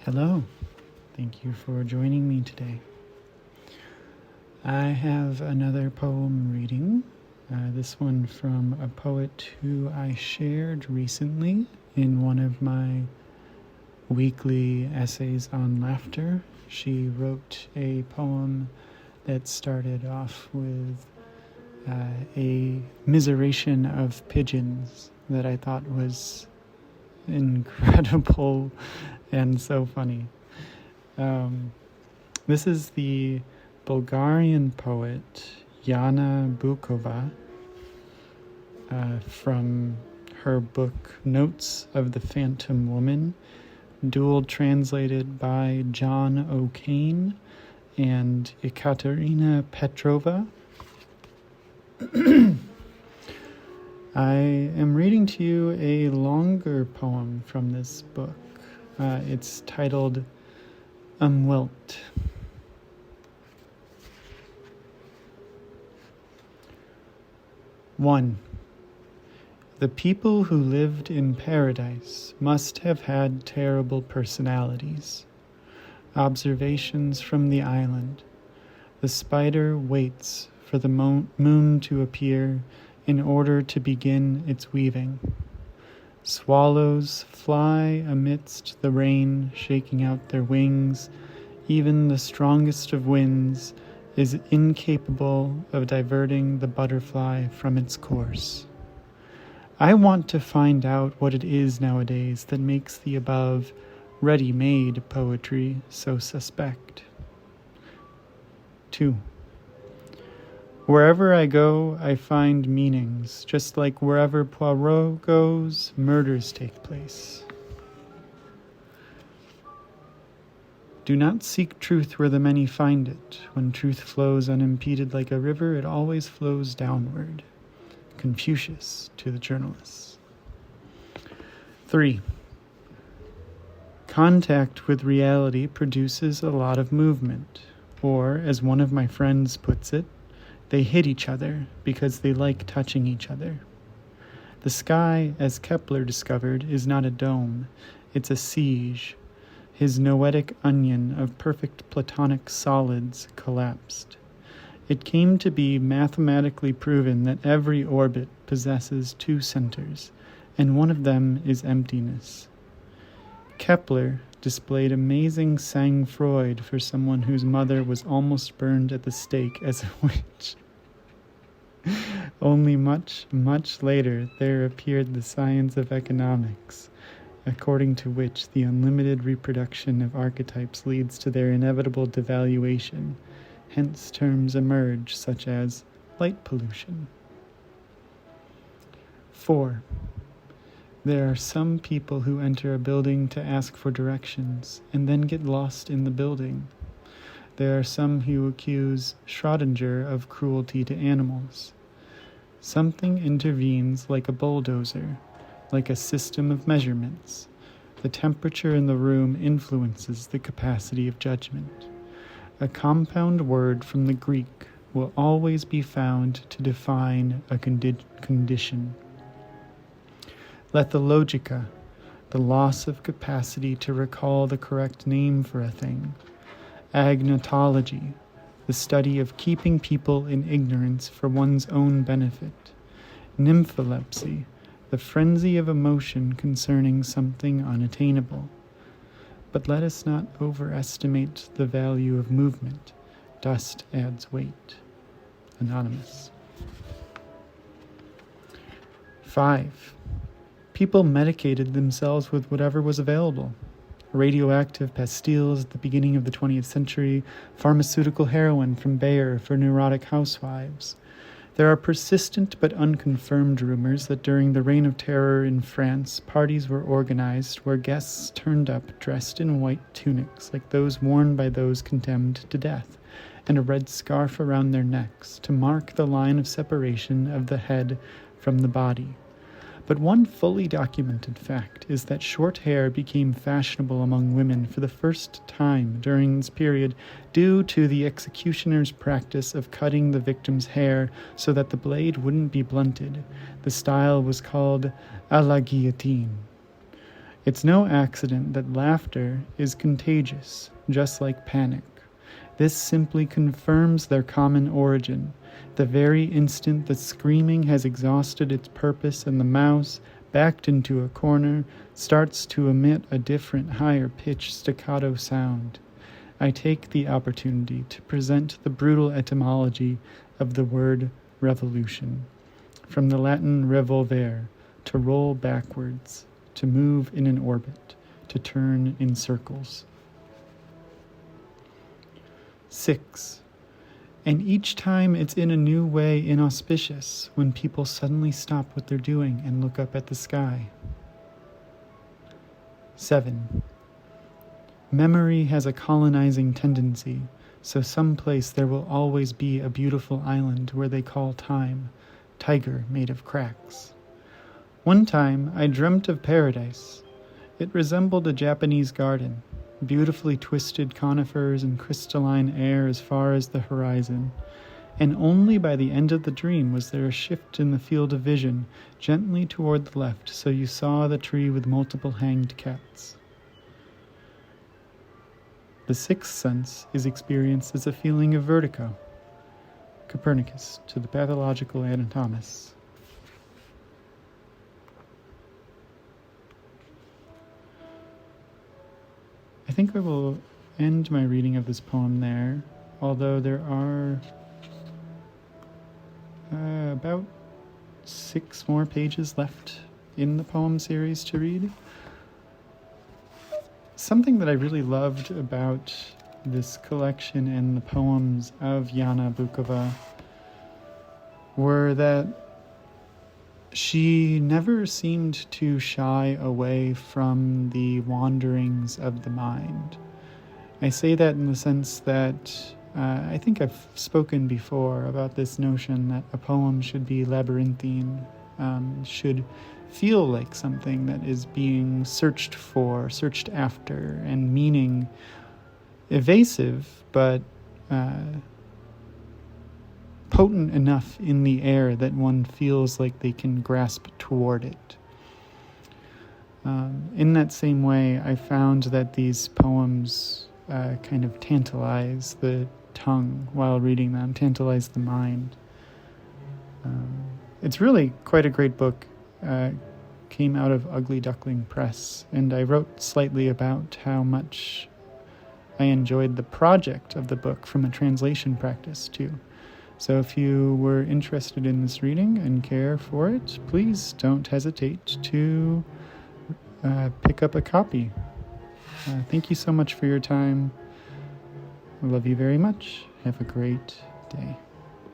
Hello, thank you for joining me today. I have another poem reading, this one from a poet who I shared recently in one of my weekly essays on laughter. She wrote a poem that started off with a commiseration of pigeons that I thought was incredible and so funny. This is the Bulgarian poet Iana Boukova from her book Notes of the Phantom Woman, dual translated by John O'Kane and Ekaterina Petrova. I am reading to you a longer poem from this book. It's titled Unwelt. One. The people who lived in paradise must have had terrible personalities. Observations from the island. The spider waits for the moon to appear in order to begin its weaving. Swallows fly amidst the rain, shaking out their wings. Even the strongest of winds is incapable of diverting the butterfly from its course. I want to find out what it is nowadays that makes the above ready-made poetry so suspect. 2. Wherever I go, I find meanings, just like wherever Poirot goes, murders take place. Do not seek truth where the many find it. When truth flows unimpeded like a river, it always flows downward. Confucius to the journalists. 3. Contact with reality produces a lot of movement, or, as one of my friends puts it, they hit each other because they like touching each other. The sky, as Kepler discovered, is not a dome, it's a siege. His noetic onion of perfect platonic solids collapsed. It came to be mathematically proven that every orbit possesses two centers, and one of them is emptiness. Kepler displayed amazing sang-froid for someone whose mother was almost burned at the stake as a witch. Only much, much later there appeared the science of economics, according to which the unlimited reproduction of archetypes leads to their inevitable devaluation. Hence terms emerge such as light pollution. 4. There are some people who enter a building to ask for directions and then get lost in the building. There are some who accuse Schrödinger of cruelty to animals. Something intervenes like a bulldozer, like a system of measurements. The temperature in the room influences the capacity of judgment. A compound word from the Greek will always be found to define a condition. Let the logica, the loss of capacity to recall the correct name for a thing. Agnotology, the study of keeping people in ignorance for one's own benefit. Nympholepsy, the frenzy of emotion concerning something unattainable. But let us not overestimate the value of movement. Dust adds weight. Anonymous. 5. People medicated themselves with whatever was available. Radioactive pastilles at the beginning of the 20th century, pharmaceutical heroin from Bayer for neurotic housewives. There are persistent but unconfirmed rumors that during the Reign of Terror in France, parties were organized where guests turned up dressed in white tunics like those worn by those condemned to death, and a red scarf around their necks to mark the line of separation of the head from the body. But one fully documented fact is that short hair became fashionable among women for the first time during this period due to the executioner's practice of cutting the victim's hair so that the blade wouldn't be blunted. The style was called à la guillotine. It's no accident that laughter is contagious, just like panic. This simply confirms their common origin. The very instant that screaming has exhausted its purpose and the mouse, backed into a corner, starts to emit a different, higher-pitched staccato sound. I take the opportunity to present the brutal etymology of the word revolution, from the Latin revolvere, to roll backwards, to move in an orbit, to turn in circles. 6. And each time it's in a new way inauspicious, when people suddenly stop what they're doing and look up at the sky. 7. Memory has a colonizing tendency, so someplace there will always be a beautiful island where they call time, tiger made of cracks. One time I dreamt of paradise. It resembled a Japanese garden, beautifully twisted conifers and crystalline air as far as the horizon, and only by the end of the dream was there a shift in the field of vision, gently toward the left, so you saw the tree with multiple hanged cats. The sixth sense is experienced as a feeling of vertigo. Copernicus, to the pathological anatomist. I think I will end my reading of this poem there, although there are about 6 more pages left in the poem series to read. Something that I really loved about this collection and the poems of Iana Boukova were that she never seemed to shy away from the wanderings of the mind. I say that in the sense that I think I've spoken before about this notion that a poem should be labyrinthine, should feel like something that is being searched for, searched after, and meaning evasive, but potent enough in the air that one feels like they can grasp toward it. In that same way, I found that these poems kind of tantalize the tongue while reading them, tantalize the mind. It's really quite a great book. Came out of Ugly Duckling Press, and I wrote slightly about how much I enjoyed the project of the book from a translation practice too. So if you were interested in this reading and care for it, please don't hesitate to pick up a copy. Thank you so much for your time. I love you very much. Have a great day.